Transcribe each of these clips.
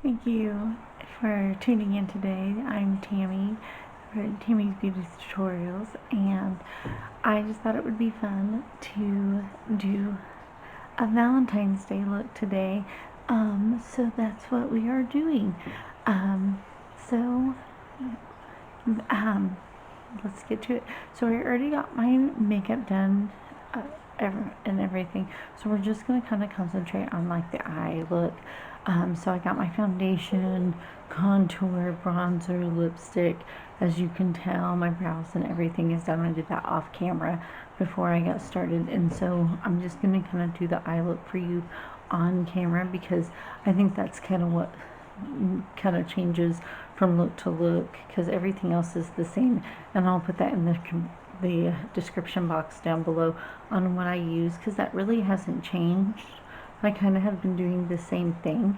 Thank you for tuning in today. I'm Tammy for Tammy's Beauty Tutorials, and I just thought it would be fun to do a Valentine's Day look today. So that's what we are doing. So let's get to it. So I already got my makeup done and everything. So we're just going to kind of concentrate on like the eye look. So I got my foundation, contour, bronzer, lipstick. As you can tell, my brows and everything is done. I did that off camera before I got started. And so I'm just going to kind of do the eye look for you on camera because I think that's kind of what kind of changes from look to look, because everything else is the same, and I'll put that in the description box down below on what I use, because that really hasn't changed. I kind of have been doing the same thing,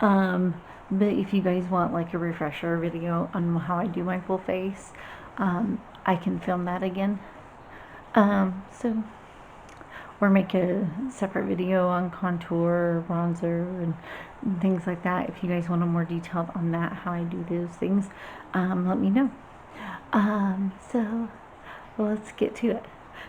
but if you guys want like a refresher video on how I do my full face, I can film that again. So or make a separate video on contour, bronzer, and things like that. If you guys want a more detailed on that, how I do those things, let me know. So let's get to it.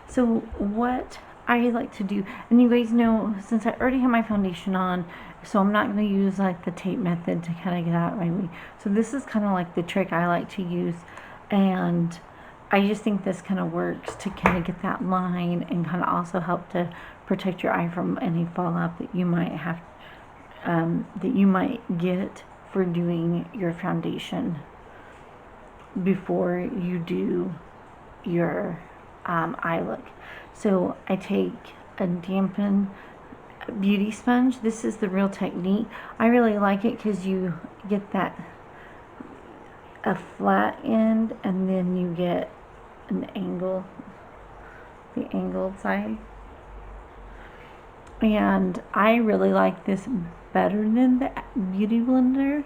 So what I like to do, and you guys know, since I already have my foundation on, so I'm not going to use like the tape method to kind of get out of my way. So this is kind of like the trick I like to use, and I just think this kind of works to kind of get that line and kind of also help to protect your eye from any fallout that you might have, that you might get for doing your foundation before you do your eye look. So I take a dampen beauty sponge. This is the Real Technique. I really like it because you get that a flat end and then you get an angle, the angled side. And I really like this better than the Beauty Blender.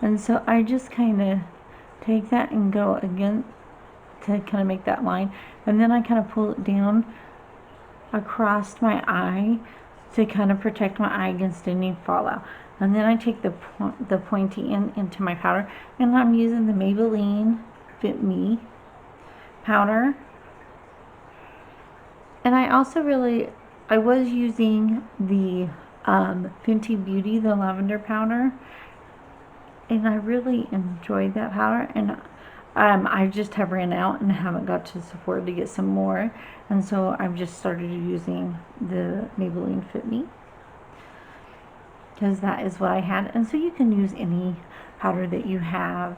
And so I just kind of take that and go again to kind of make that line. And then I kind of pull it down across my eye to kind of protect my eye against any fallout. And then I take the pointy end into my powder, and I'm using the Maybelline Fit Me powder. And I also I was using the Fenty Beauty, the lavender powder, and I really enjoyed that powder, and I just have ran out and haven't got to Sephora to get some more, and so I've just started using the Maybelline Fit Me because that is what I had. And so you can use any powder that you have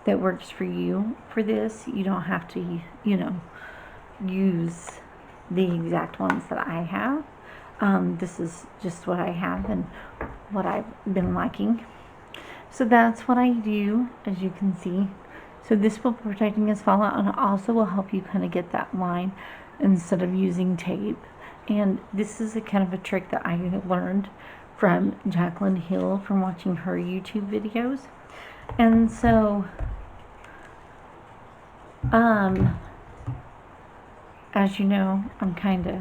that works for you for this. You don't have to, use the exact ones that I have. This is just what I have and what I've been liking. So that's what I do, as you can see. So this will protect against fallout, and also will help you kind of get that line instead of using tape. And this is a kind of a trick that I learned from Jaclyn Hill from watching her YouTube videos. And so as you know, I'm kind of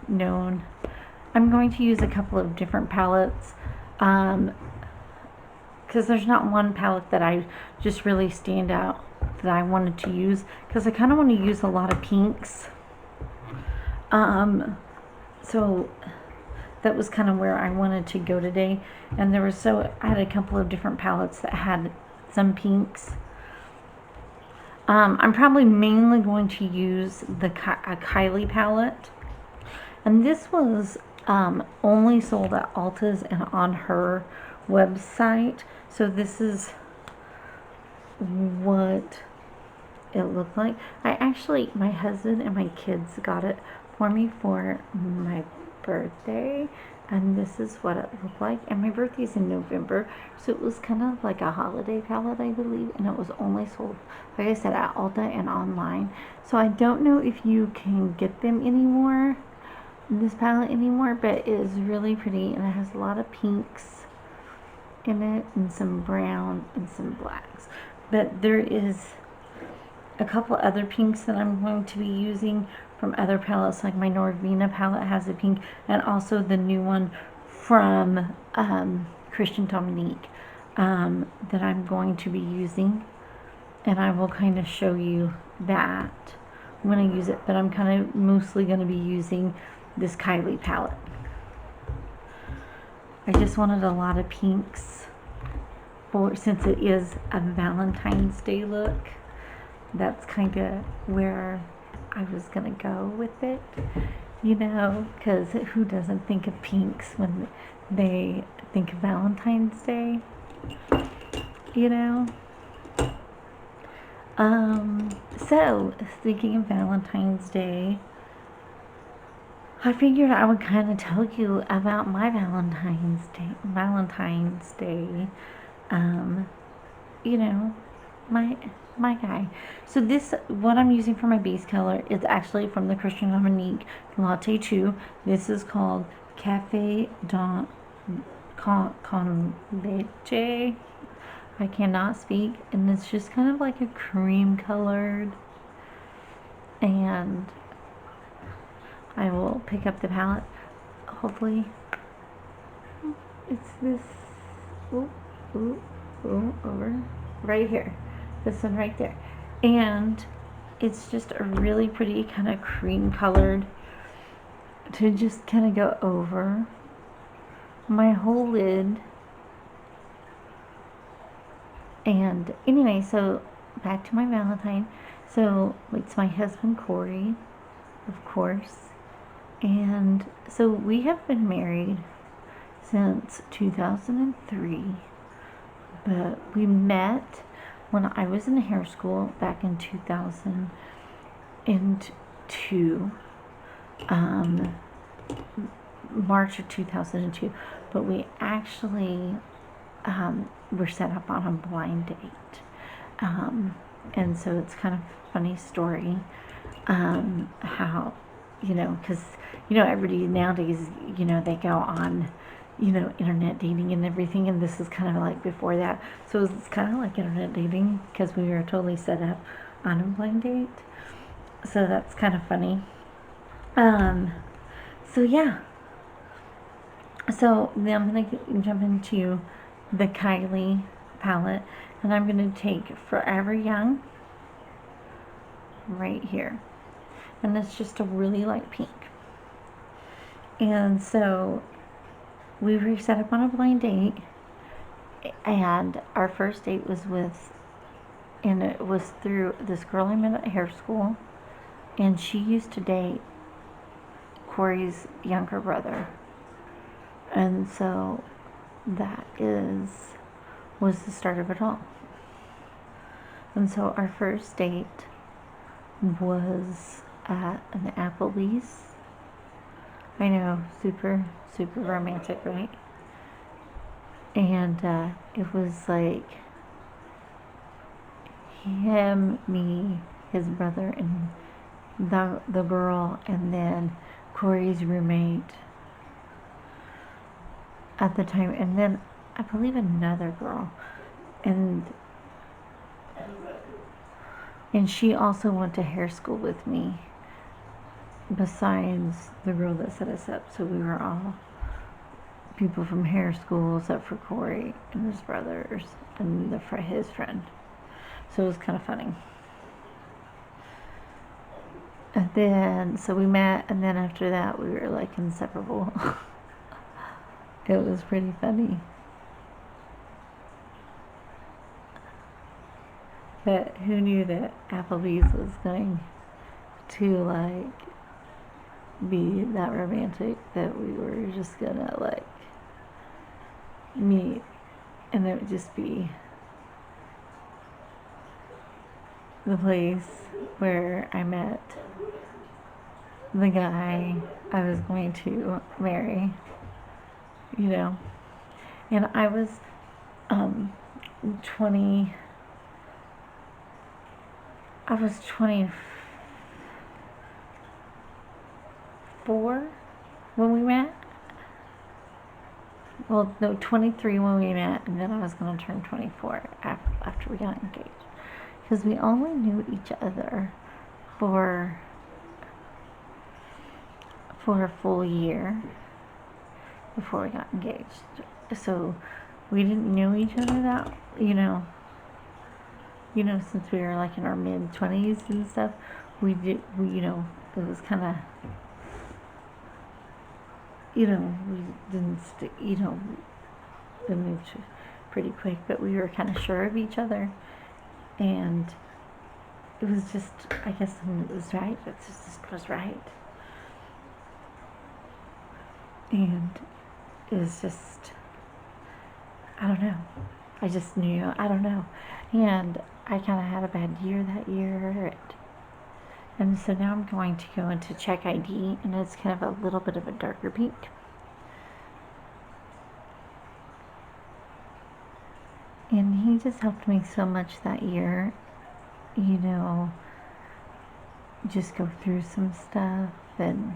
known. I'm going to use a couple of different palettes, because there's not one palette that I just really stand out that I wanted to use, because I kind of want to use a lot of pinks. So that was kind of where I wanted to go today, and I had a couple of different palettes that had some pinks. I'm probably mainly going to use a Kylie palette, and this was only sold at Ulta's and on her website. So this is what it looked like. My husband and my kids got it for me for my birthday, and this is what it looked like. And my birthday's in November, so it was kind of like a holiday palette, I believe, and it was only sold, like I said, at Ulta and online. So I don't know if you can get them anymore, this palette anymore, but it is really pretty, and it has a lot of pinks in it and some brown and some blacks. But there is a couple other pinks that I'm going to be using from other palettes, like my Norvina palette has a pink, and also the new one from Christian Dominique that I'm going to be using, and I will kind of show you that when I use it, but I'm kind of mostly going to be using this Kylie palette. I just wanted a lot of pinks since it is a Valentine's Day look. That's kind of where I was going to go with it, you know, because who doesn't think of pinks when they think of Valentine's Day, you know? So, speaking of Valentine's Day, I figured I would kind of tell you about my Valentine's Day, you know, my guy. So this, what I'm using for my base color is actually from the Christian Dominique Latte 2. This is called Cafe con Leche. I cannot speak, and it's just kind of like a cream colored, and I will pick up the palette. Hopefully, it's this. Over right here. This one right there, and it's just a really pretty kind of cream colored to just kind of go over my whole lid. And anyway, so back to my Valentine. So it's my husband Corey, of course, and so we have been married since 2003, but we met when I was in hair school back in 2002, March of 2002, but we actually were set up on a blind date, and so it's kind of a funny story, how, you know, because, you know, everybody nowadays, you know, they go on, you know, internet dating and everything, and this is kind of like before that, so it's kind of like internet dating because we were totally set up on a blind date, so that's kind of funny. So yeah, so then I'm gonna jump into the Kylie palette, and I'm gonna take Forever Young right here, and it's just a really light pink. And so we were set up on a blind date, and our first date was and it was through this girl I met at hair school, and she used to date Corey's younger brother, and so that was the start of it all. And so our first date was at an Applebee's. I know, super romantic, right? And it was like him, me, his brother, and the girl, and then Corey's roommate at the time, and then I believe another girl, and she also went to hair school with me, besides the girl that set us up. So we were all people from hair school except for Corey and his brothers and his friend. So it was kind of funny. And then, so we met, and then after that we were like inseparable. It was pretty funny. But who knew that Applebee's was going to like be that romantic, that we were just gonna like meet, and it would just be the place where I met the guy I was going to marry, you know. And I was 24 when we met. Well, no, 23 when we met, and then I was going to turn 24 after we got engaged. Because we only knew each other for a full year before we got engaged. So we didn't know each other that, since we were like in our mid-20s and stuff. We, it was kind of, we didn't, we moved pretty quick, but we were kind of sure of each other. And it was just, I guess it was right. It just was right. And it was just, I don't know. I just knew, I don't know. And I kind of had a bad year that year. And so now I'm going to go into check ID, and it's kind of a little bit of a darker pink. And he just helped me so much that year, just go through some stuff, and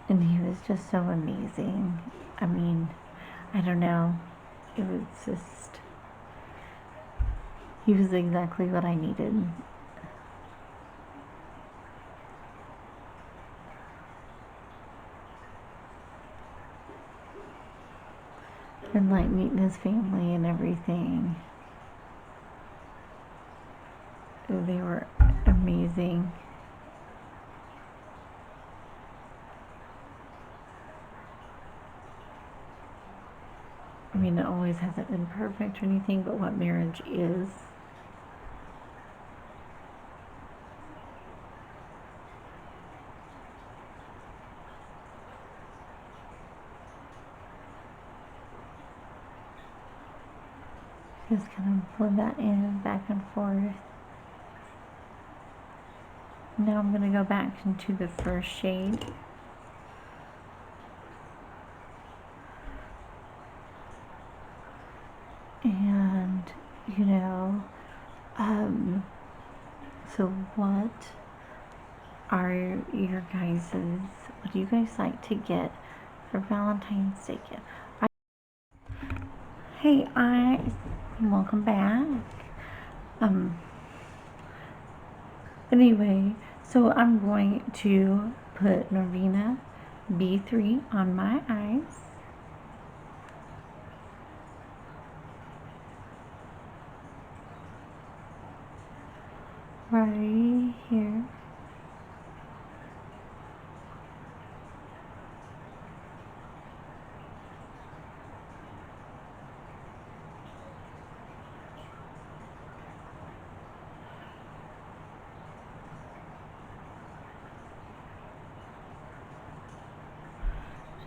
he was just so amazing. I mean, I don't know. It was just, he was exactly what I needed. And like meeting his family and everything. They were amazing. I mean, it always hasn't been perfect or anything, but what marriage is. Just kind of blend that in, back and forth. Now I'm going to go back into the first shade. And, so what do you guys like to get for Valentine's Day gift? Hey, welcome back. Anyway, so I'm going to put Norvina B3 on my eyes. Right here.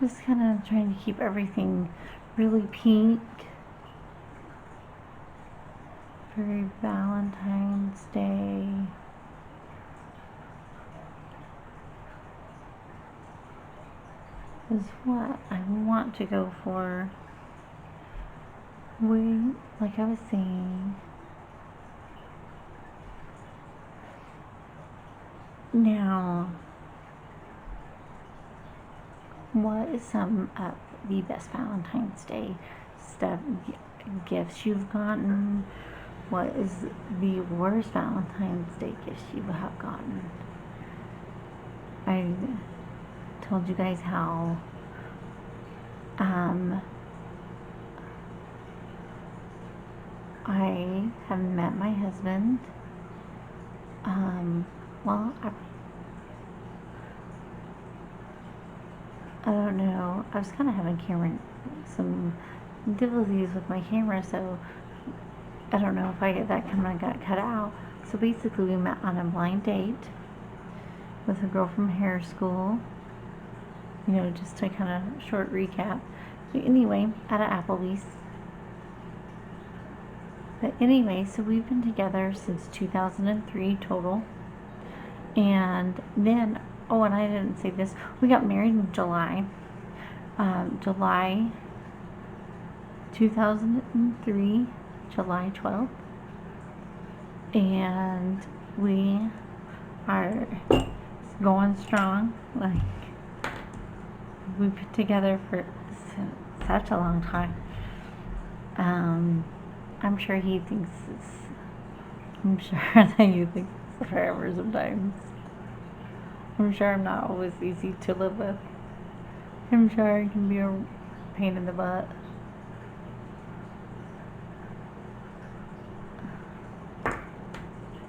Just kind of trying to keep everything really pink for Valentine's Day. Is what I want to go for. Like I was saying, now, what is some of the best Valentine's Day stuff, gifts you've gotten? What is the worst Valentine's Day gifts you have gotten? I told you guys how I have met my husband. Well, I don't know. I was kind of having some difficulties with my camera, so I don't know if that camera got cut out. So basically, we met on a blind date with a girl from hair school. Just to kind of short recap. So anyway, at Applebee's. But anyway, so we've been together since 2003 total. And then, and I didn't say this, we got married in July. July 2003, July 12th. And we are going strong. Like, we've been together for such a long time. I'm sure that you think it's forever sometimes. I'm sure I'm not always easy to live with. I'm sure I can be a pain in the butt.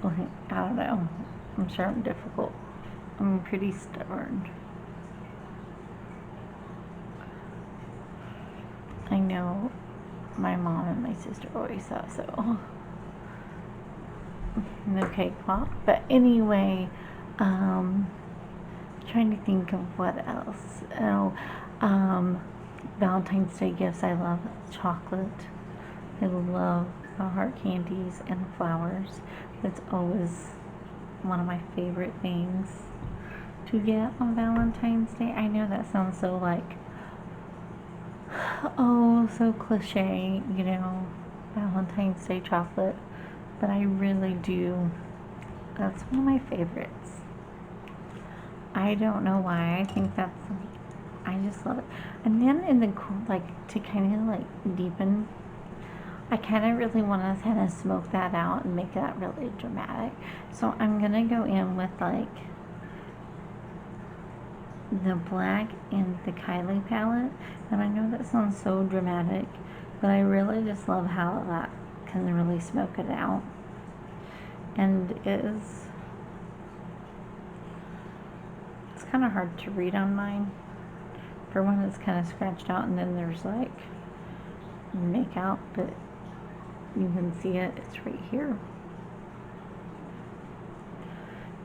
like, I don't know. I'm sure I'm difficult. I'm pretty stubborn. I know my mom and my sister always thought so. No cakewalk. But anyway, trying to think of what else. Oh, Valentine's Day gifts. I love chocolate. I love heart candies and flowers. It's always one of my favorite things to get on Valentine's Day. I know that sounds so like, oh, so cliche, you know, Valentine's Day chocolate, but I really do. That's one of my favorites. I don't know why. I think I just love it. And then in the, like, to kind of like deepen, I kind of really want to kind of smoke that out and make that really dramatic. So I'm going to go in with like the black in the Kylie palette. And I know that sounds so dramatic, but I really just love how that can really smoke it out. And it's kind of hard to read on mine. For one, it's kind of scratched out, and then there's like makeout, but you can see it, it's right here.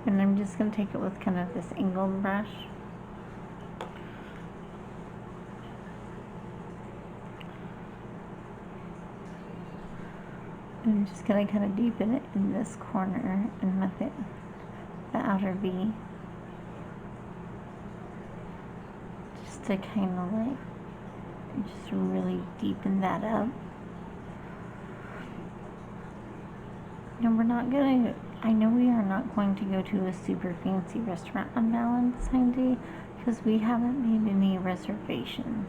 And I'm just going to take it with kind of this angled brush. I'm just going to kind of deepen it in this corner and with it, the outer V. Just to kind of like, just really deepen that up. And we're not gonna, I know we are not going to go to a super fancy restaurant on Valentine's Day because we haven't made any reservations.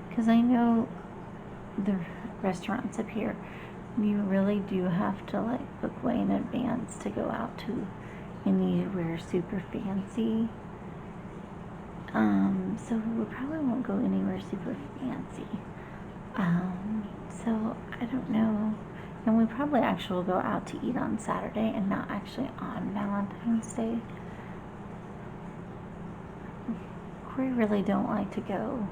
Because I know the restaurants up here, you really do have to like book way in advance to go out to anywhere super fancy. So we probably won't go anywhere super fancy. So I don't know. And we probably actually will go out to eat on Saturday and not actually on Valentine's Day. Corey really don't like to go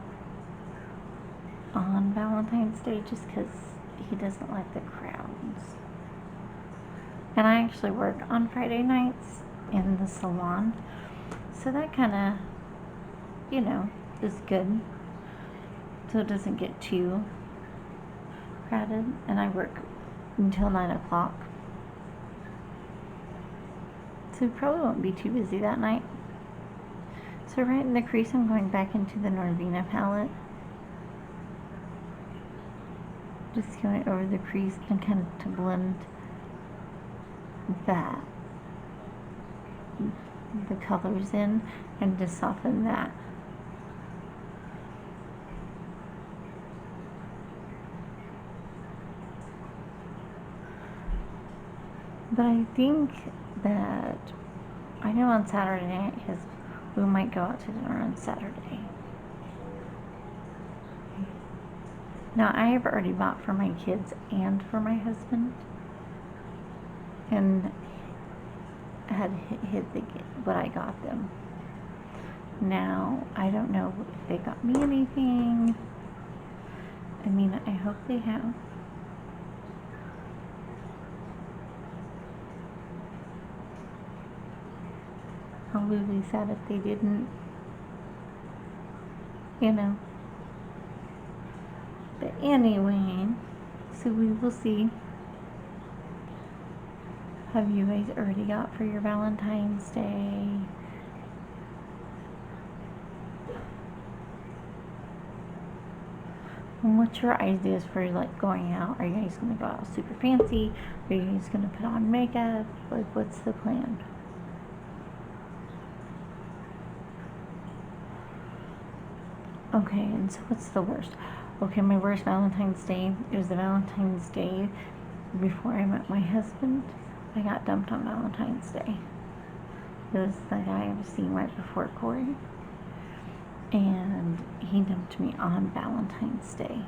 on Valentine's Day just because he doesn't like the crowds. And I actually work on Friday nights in the salon. So that kind of, you know, is good. So it doesn't get too crowded. And I work until 9 o'clock. So we probably won't be too busy that night. So right in the crease, I'm going back into the Norvina palette. Just going over the crease and kind of to blend that, the colors in, and to soften that. But I think that, I know on Saturday night, we might go out to dinner on Saturday. Now, I have already bought for my kids and for my husband, and had hit what I got them. Now, I don't know if they got me anything. I mean, I hope they have. I'll be sad if they didn't, you know. But anyway, so we will see. Have you guys already got for your Valentine's Day? And what's your ideas for like going out? Are you guys gonna go out super fancy? Are you guys gonna put on makeup? Like, what's the plan? Okay, and so what's the worst? Okay, my worst Valentine's Day, it was the Valentine's Day before I met my husband. I got dumped on Valentine's Day. It was the guy I was seeing right before Corey. And he dumped me on Valentine's Day.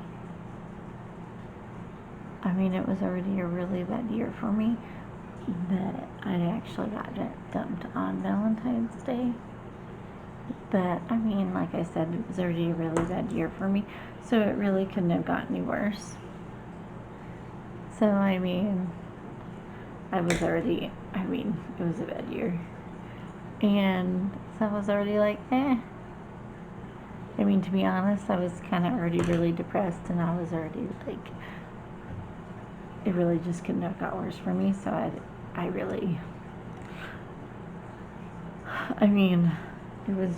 I mean, it was already a really bad year for me. that I actually got dumped on Valentine's Day. But I mean, like I said, it was already a really bad year for me, so it really couldn't have gotten any worse. So I mean, it was a bad year. And so I was already like, eh. I mean, to be honest, I was kind of already really depressed, and I was already like, it really just couldn't have got worse for me. So I really, I mean, it was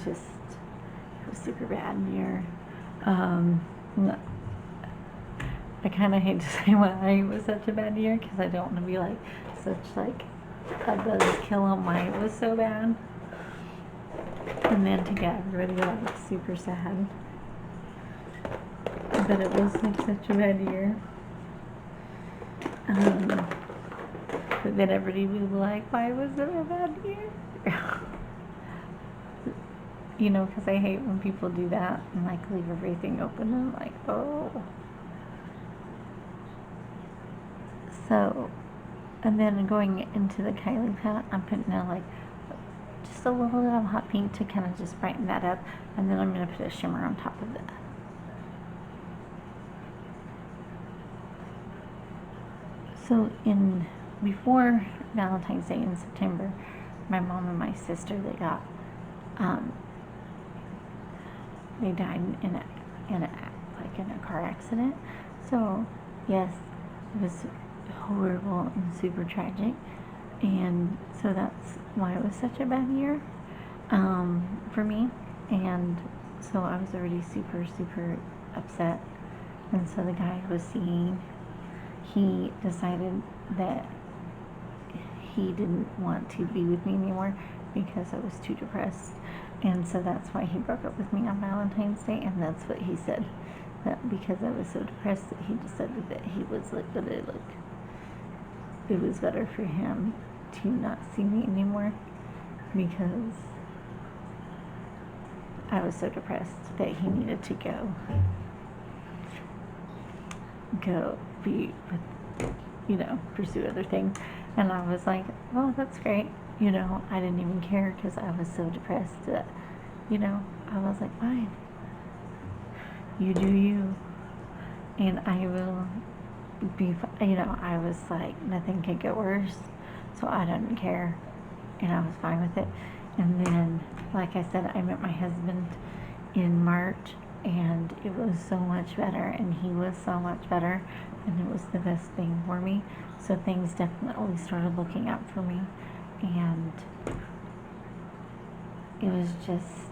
super bad year. I kind of hate to say why it was such a bad year, because I don't want to be like such like a buzzkill on why it was so bad, and then to get everybody like super sad. But it was like such a bad year. But then everybody was like, why was it a bad year? You know, because I hate when people do that and like leave everything open and like, oh. So, and then going into the Kylie palette, I'm putting in like just a little bit of hot pink to kind of just brighten that up, and then I'm going to put a shimmer on top of it. So before Valentine's Day in September, my mom and my sister, they died in a car accident. So yes, it was horrible and super tragic, and so that's why it was such a bad year for me. And so I was already super upset, and so the guy I was seeing, he decided that he didn't want to be with me anymore because I was too depressed. And so that's why he broke up with me on Valentine's Day, and that's what he said, that because I was so depressed that he decided that it was better for him to not see me anymore, because I was so depressed that he needed to go be with, pursue other things. And I was like, well, that's great. I didn't even care because I was so depressed that, I was like, fine, you do you, and I will be, I was like, nothing could get worse, so I didn't care, and I was fine with it. And then, like I said, I met my husband in March, and it was so much better, and he was so much better, and it was the best thing for me. So things definitely started looking up for me, and it was just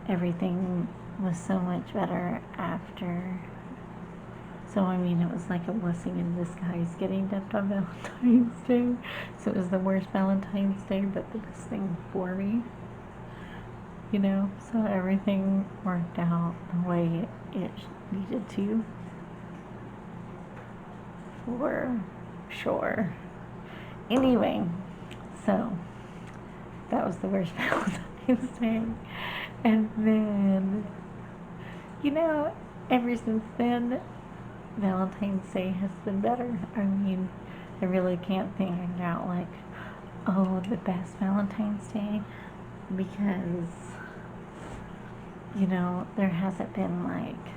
everything was so much better after. So I mean, it was like a blessing in disguise getting dumped on Valentine's Day. So it was the worst Valentine's Day, but the best thing for me. So everything worked out the way it needed to, for sure. Anyway, so that was the worst Valentine's Day. And then, ever since then, Valentine's Day has been better. I mean, I really can't think out like, oh, the best Valentine's Day, because there hasn't been like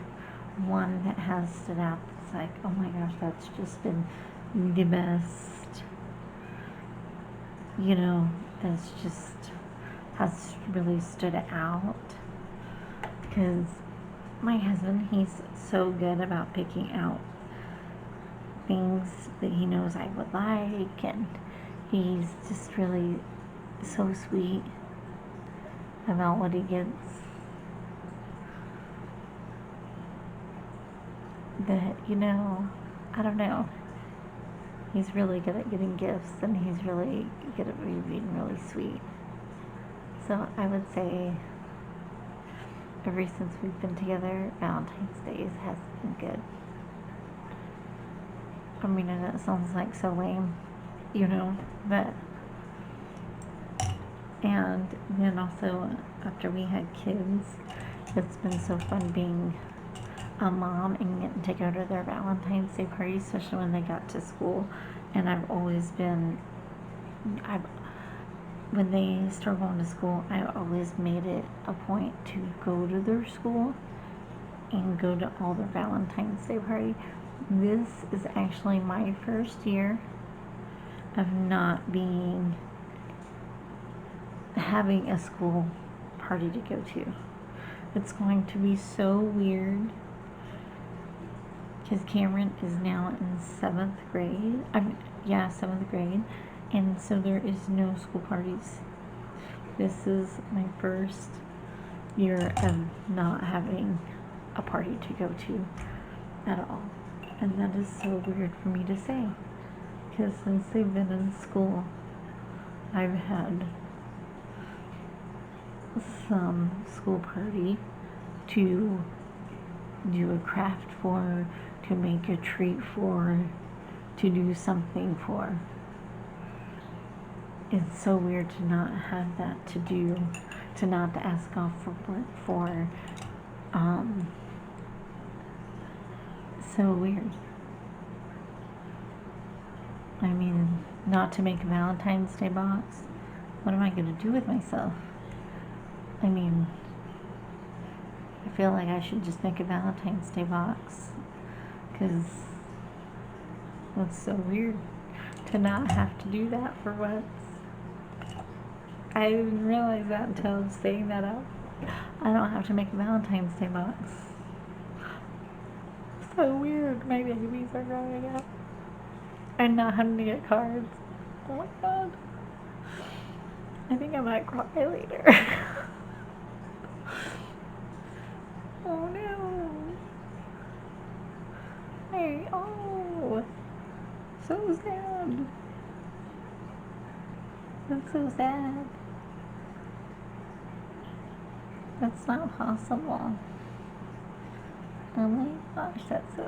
one that has stood out that's like, oh my gosh, that's just been the best, that's just has really stood out. Because my husband, he's so good about picking out things that he knows I would like, and he's just really so sweet about what he gets, that I don't know, he's really good at getting gifts, and he's really good at being really sweet. So I would say ever since we've been together, Valentine's Day has been good. I mean, and it sounds like so lame, but, and then also after we had kids, it's been so fun being a mom and getting to go to their Valentine's Day party, especially when they got to school. And I've always been, when they start going to school, I always made it a point to go to their school and go to all their Valentine's Day party. This is actually my first year of not having a school party to go to. It's going to be so weird because Cameron is now in 7th grade. 7th grade. And so there is no school parties. This is my first year of not having a party to go to at all. And that is so weird for me to say. Because since they've been in school, I've had some school party to do a craft for, to make a treat for, to do something for. It's so weird to not have that to do, to not to ask off for so weird. I mean, not to make a Valentine's Day box. What am I going to do with myself? I mean, I feel like I should just make a Valentine's Day box, because it's so weird to not have to do that for once. I didn't realize that until I was saying that out. I don't have to make a Valentine's Day box. So weird. My babies are growing up and not having to get cards. Oh my god. I think I might cry later. Oh no. Hey, oh. So sad. That's so sad. That's not possible. Oh my gosh, that's so...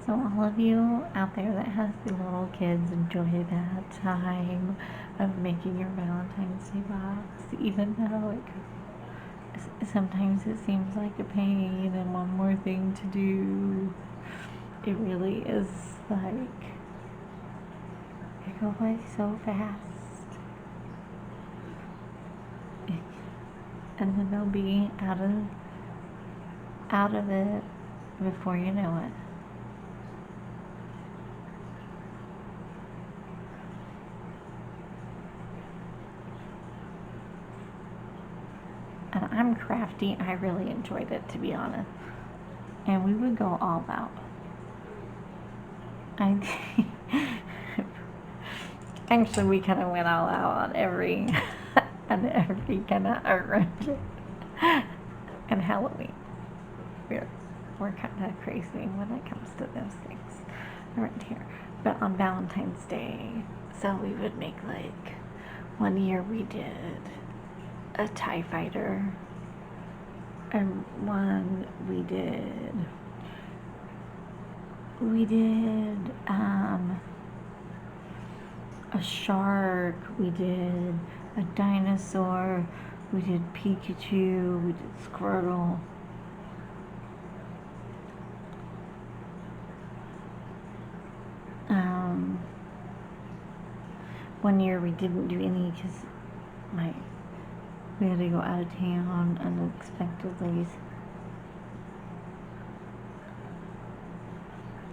So all of you out there that has the little kids, enjoy that time of making your Valentine's Day box, even though sometimes it seems like a pain and one more thing to do. It really is like, it goes by so fast. And then they'll be out of it before you know it. And I'm crafty. I really enjoyed it, to be honest. And we would go all out. Actually, we kind of went all out on every kind of arrangement. And Halloween. We're kind of crazy when it comes to those things around here. But on Valentine's Day, so we would make like, one year we did a TIE fighter, and one we did a shark, we did a dinosaur, we did Pikachu, we did Squirtle. One year we didn't do any because we had to go out of town unexpectedly.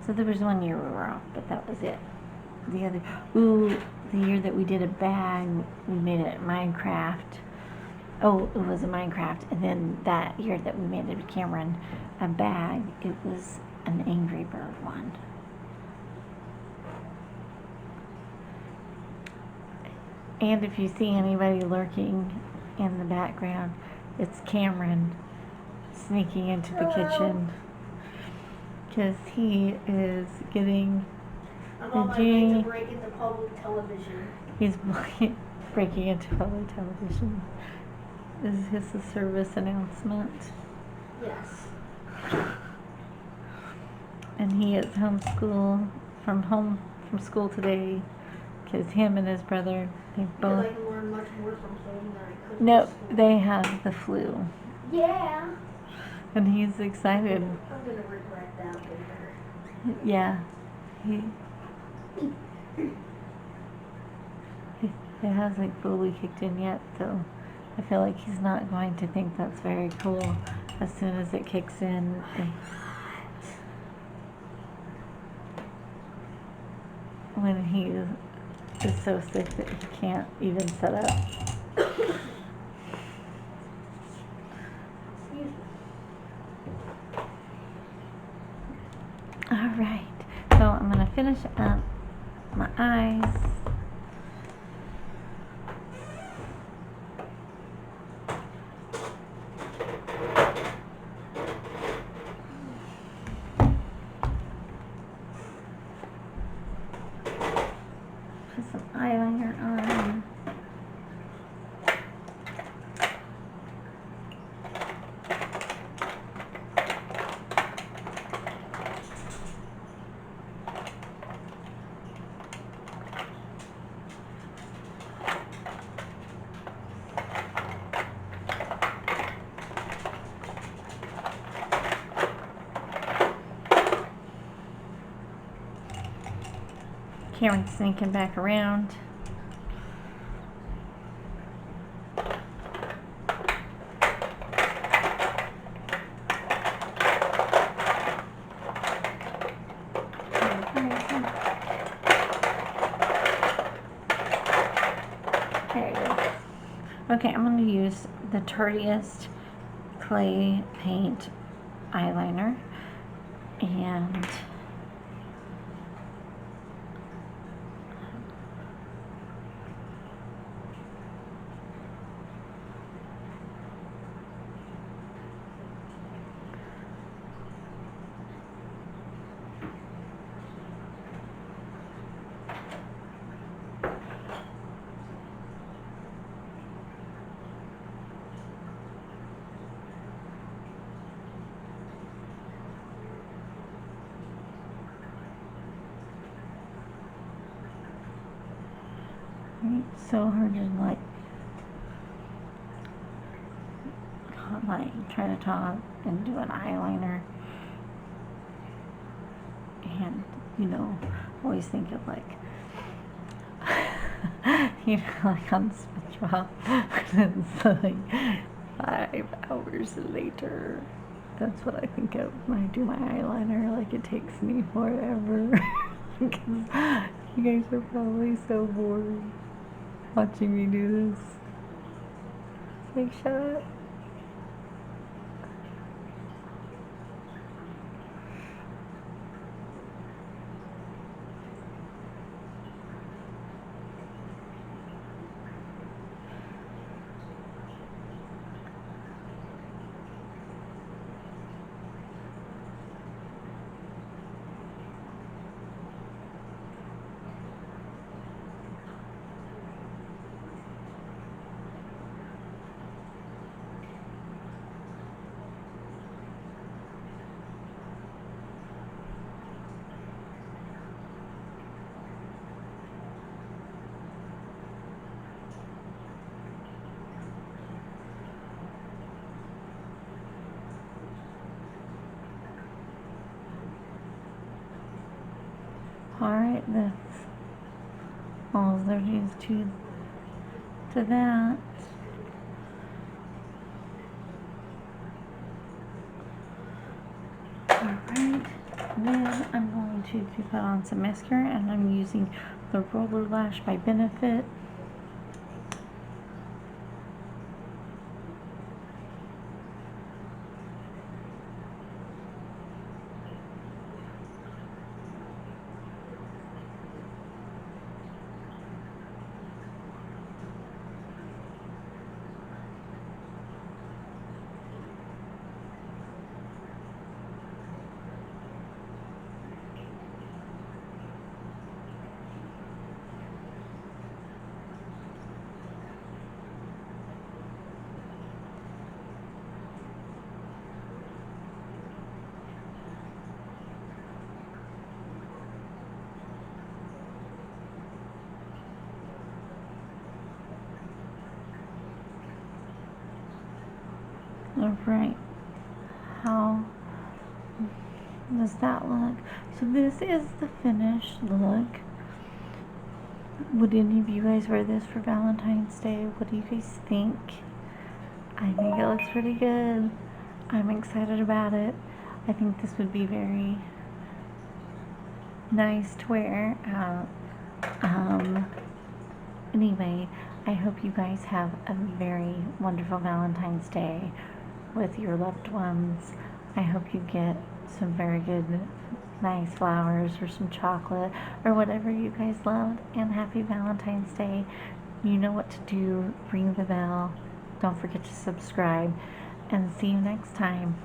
So there was one year we were off, but that was it. The year that we did a bag, we made it Minecraft. Oh, it was a Minecraft. And then that year that we made it with Cameron, a bag, it was an Angry Bird one. And if you see anybody lurking in the background, it's Cameron sneaking into the kitchen because he is getting I'm on my way to break into public television. He's breaking into public television. Is this a service announcement? Yes. And he is from school today because him and his brother They Because both. I can learn much more from home than I could No, from school. they have the flu, Yeah. and he's excited. I'm gonna regret that later. Yeah, he it hasn't fully kicked in yet, so I feel like he's not going to think that's very cool as soon as it kicks in. When he is so sick that he can't even sit up. Alright, so I'm going to finish up my eyes. Put some eyeliner on. Cameron's sneaking back around. There it is. Okay, I'm going to use the Tarteiest clay paint eyeliner, and it's so hard to like try to talk and do an eyeliner, and always think of like like on SpongeBob. It's like 5 hours later. That's what I think of when I do my eyeliner. Like, it takes me forever. Because you guys are probably so bored watching me do this. Like, shut up. Alright, that's all there is to that. Alright, then I'm going to put on some mascara, and I'm using the Roller Lash by Benefit. Alright, how does that look? So this is the finished look. Would any of you guys wear this for Valentine's Day? What do you guys think? I think it looks pretty good. I'm excited about it. I think this would be very nice to wear out. Anyway, I hope you guys have a very wonderful Valentine's Day with your loved ones. I hope you get some very good, nice flowers or some chocolate or whatever you guys love. And happy Valentine's Day. You know what to do. Ring the bell. Don't forget to subscribe. And see you next time.